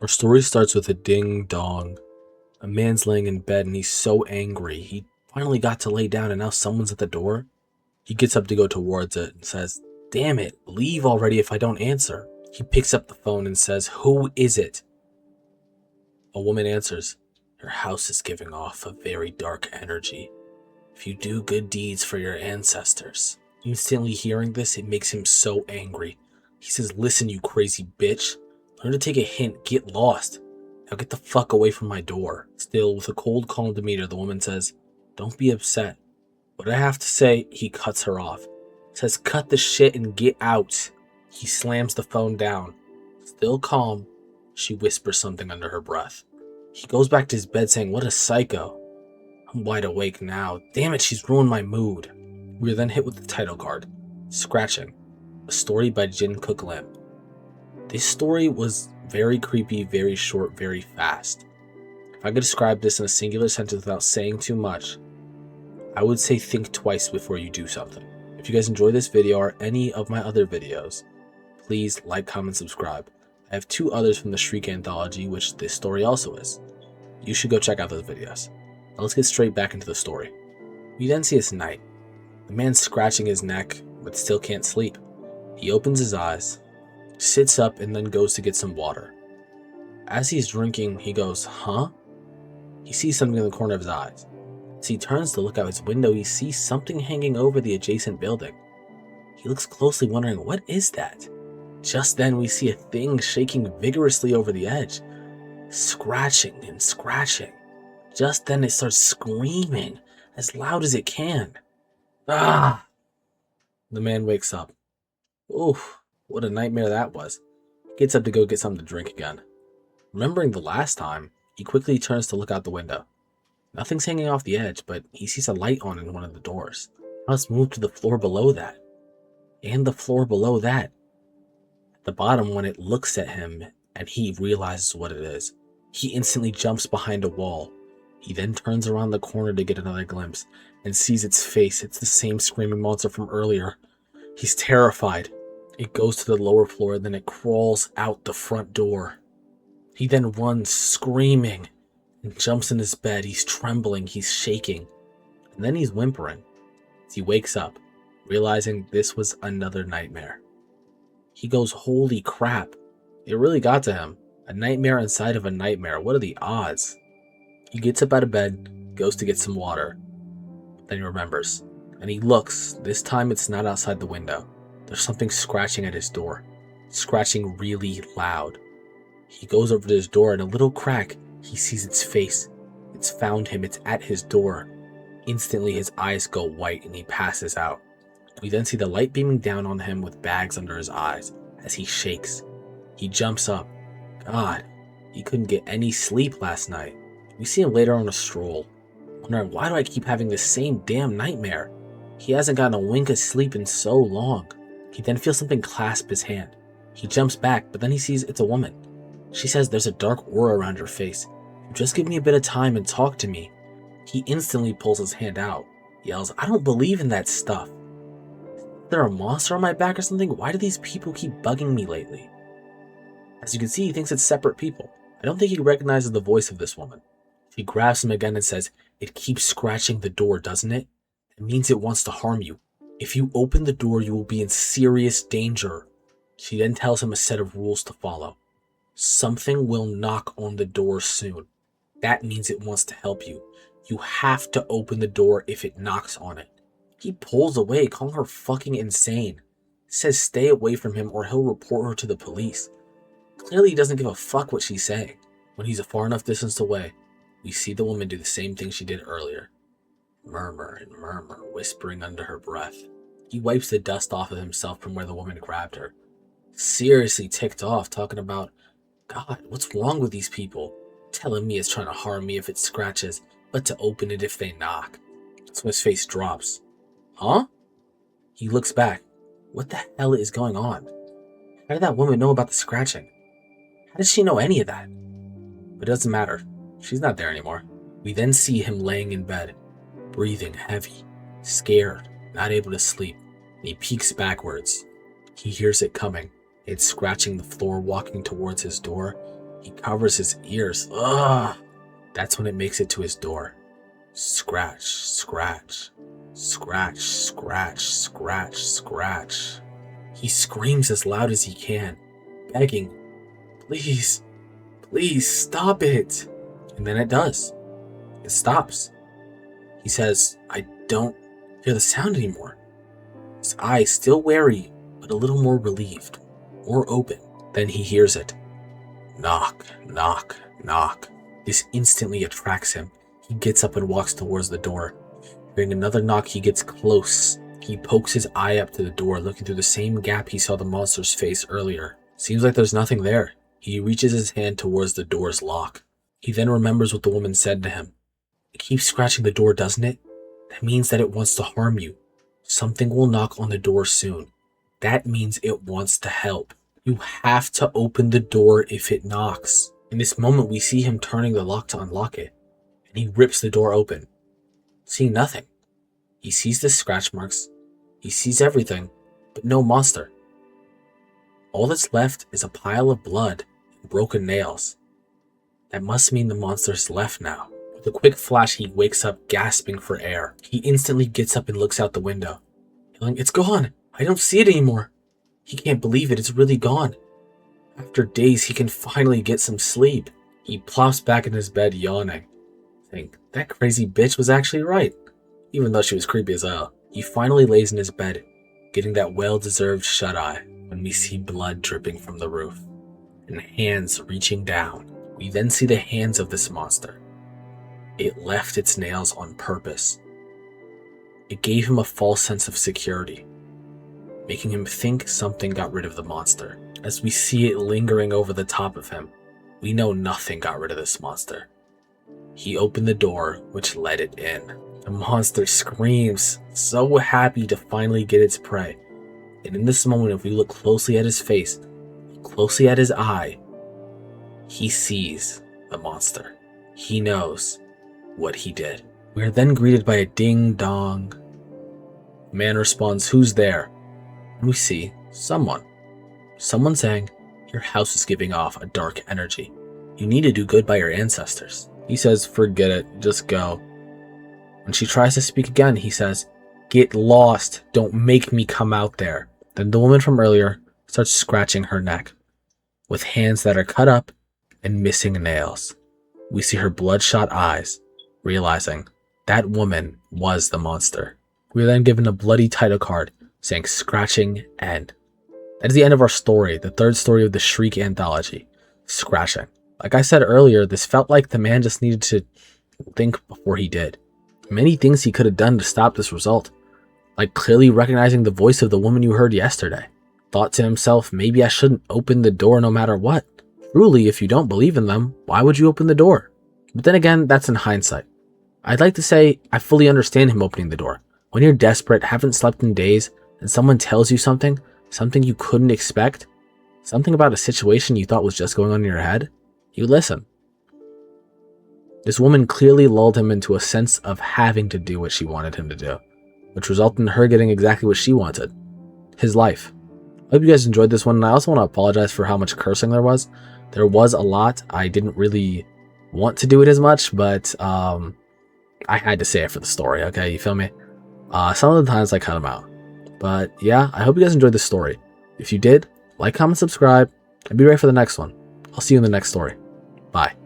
Our story starts with a ding dong. A man's laying in bed and he's so angry. He finally got to lay down and now someone's at the door. He gets up to go towards it and says, "Damn it, leave already if I don't answer." He picks up the phone and says, "Who is it?" A woman answers, "Your house is giving off a very dark energy. If you do good deeds for your ancestors." Instantly hearing this, it makes him so angry. He says, "Listen, you crazy bitch. Learn to take a hint, get lost. Now get the fuck away from my door." Still, with a cold, calm demeanor, the woman says, "Don't be upset. What I have to say," he cuts her off. Says, "Cut the shit and get out." He slams the phone down. Still calm, she whispers something under her breath. He goes back to his bed saying, "What a psycho." I'm wide awake now. Damn it, she's ruined my mood. We are then hit with the title card, Scratching, a story by Jin Cook Lim. This story was very creepy, very short, very fast. If I could describe this in a singular sentence without saying too much, I would say think twice before you do something. If you guys enjoy this video or any of my other videos, please like, comment, subscribe. I have 2 others from the Shriek Anthology, which this story also is. You should go check out those videos. Now let's get straight back into the story. We then see it's night. The man's scratching his neck, but still can't sleep. He opens his eyes, sits up, and then goes to get some water. As he's drinking, he goes, "Huh?" He sees something in the corner of his eyes. As he turns to look out his window, he sees something hanging over the adjacent building. He looks closely, wondering, what is that? Just then, we see a thing shaking vigorously over the edge, scratching and scratching. Just then, it starts screaming as loud as it can. Ah! The man wakes up. Oof, what a nightmare that was. Gets up to go get something to drink again. Remembering the last time, he quickly turns to look out the window. Nothing's hanging off the edge, but he sees a light on in one of the doors. Now let's move to the floor below that. And the floor below that. At the bottom, when it looks at him and he realizes what it is, he instantly jumps behind a wall. He then turns around the corner to get another glimpse and sees its face. It's the same screaming monster from earlier. He's terrified. It goes to the lower floor, then it crawls out the front door. He then runs screaming and jumps in his bed. He's trembling, he's shaking, and then he's whimpering as he wakes up, realizing this was another nightmare. He goes, "Holy crap, it really got to him. A nightmare inside of a nightmare. What are the odds?" He gets up out of bed, goes to get some water. Then he remembers, and he looks. This time it's not outside the window. There's something scratching at his door, scratching really loud. He goes over to his door, and a little crack, he sees its face. It's found him, it's at his door. Instantly his eyes go white and he passes out. We then see the light beaming down on him with bags under his eyes as he shakes. He jumps up. God, he couldn't get any sleep last night. We see him later on a stroll, wondering, why do I keep having this same damn nightmare? He hasn't gotten a wink of sleep in so long. He then feels something clasp his hand. He jumps back, but then he sees it's a woman. She says there's a dark aura around her face. "Just give me a bit of time and talk to me." He instantly pulls his hand out, yells, "I don't believe in that stuff. Is there a monster on my back or something? Why do these people keep bugging me lately?" As you can see, he thinks it's separate people. I don't think he recognizes the voice of this woman. She grabs him again and says, "It keeps scratching the door, doesn't it? It means it wants to harm you. If you open the door, you will be in serious danger." She then tells him a set of rules to follow. Something will knock on the door soon. That means it wants to help you. You have to open the door if it knocks on it. He pulls away, calling her fucking insane. Says stay away from him or he'll report her to the police. Clearly he doesn't give a fuck what she's saying. When he's a far enough distance away, we see the woman do the same thing she did earlier. Murmur and murmur, whispering under her breath. He wipes the dust off of himself from where the woman grabbed her. Seriously ticked off, talking about, God, what's wrong with these people? Telling me it's trying to harm me if it scratches, but to open it if they knock. So his face drops. Huh? He looks back. What the hell is going on? How did that woman know about the scratching? How does she know any of that? But it doesn't matter. She's not there anymore. We then see him laying in bed, breathing heavy, scared, not able to sleep. And he peeks backwards. He hears it coming. It's scratching the floor, walking towards his door. He covers his ears. Ugh. That's when it makes it to his door. Scratch, scratch, scratch, scratch, scratch, scratch. He screams as loud as he can, begging, please, please stop it. And then it does. It stops. He says, I don't hear the sound anymore. His eyes still wary, but a little more relieved, more open. Then he hears it. Knock, knock, knock. This instantly attracts him. He gets up and walks towards the door. Hearing another knock, he gets close. He pokes his eye up to the door, looking through the same gap he saw the monster's face earlier. Seems like there's nothing there. He reaches his hand towards the door's lock. He then remembers what the woman said to him. It keeps scratching the door, doesn't it? That means that it wants to harm you. Something will knock on the door soon. That means it wants to help. You have to open the door if it knocks. In this moment, we see him turning the lock to unlock it, and he rips the door open. Seeing nothing. He sees the scratch marks, he sees everything, but no monster. All that's left is a pile of blood and broken nails. That must mean the monster's left now. With a quick flash, he wakes up gasping for air. He instantly gets up and looks out the window, yelling, it's gone! I don't see it anymore! He can't believe it, it's really gone. After days, he can finally get some sleep. He plops back in his bed, yawning. Think, that crazy bitch was actually right, even though she was creepy as hell. He finally lays in his bed, getting that well-deserved shut-eye, when we see blood dripping from the roof, and hands reaching down. We then see the hands of this monster. It left its nails on purpose. It gave him a false sense of security, making him think something got rid of the monster. As we see it lingering over the top of him, we know nothing got rid of this monster. He opened the door, which let it in. The monster screams, so happy to finally get its prey. And in this moment, if we look closely at his face, closely at his eye, he sees the monster. He knows what he did. We are then greeted by a ding-dong. The man responds, who's there? And we see someone. Someone saying, your house is giving off a dark energy. You need to do good by your ancestors. He says, forget it, just go. When she tries to speak again, he says, get lost, don't make me come out there. Then the woman from earlier starts scratching her neck, with hands that are cut up and missing nails. We see her bloodshot eyes, realizing that woman was the monster. We are then given a bloody title card saying scratching end. That is the end of our story, the third story of the Shriek anthology, Scratching. Like I said earlier, this felt like the man just needed to think before he did. Many things he could have done to stop this result, like clearly recognizing the voice of the woman you heard yesterday. Thought to himself, maybe I shouldn't open the door no matter what. Truly, if you don't believe in them, why would you open the door? But then again, that's in hindsight. I'd like to say I fully understand him opening the door. When you're desperate, haven't slept in days, and someone tells you something you couldn't expect, something about a situation you thought was just going on in your head, you listen. This woman clearly lulled him into a sense of having to do what she wanted him to do, which resulted in her getting exactly what she wanted, his life. I hope you guys enjoyed this one, and I also want to apologize for how much cursing there was. There was a lot. I didn't really want to do it as much, but I had to say it for the story, okay? You feel me? Some of the times I cut them out. But yeah, I hope you guys enjoyed this story. If you did, like, comment, subscribe, and be ready for the next one. I'll see you in the next story. Bye.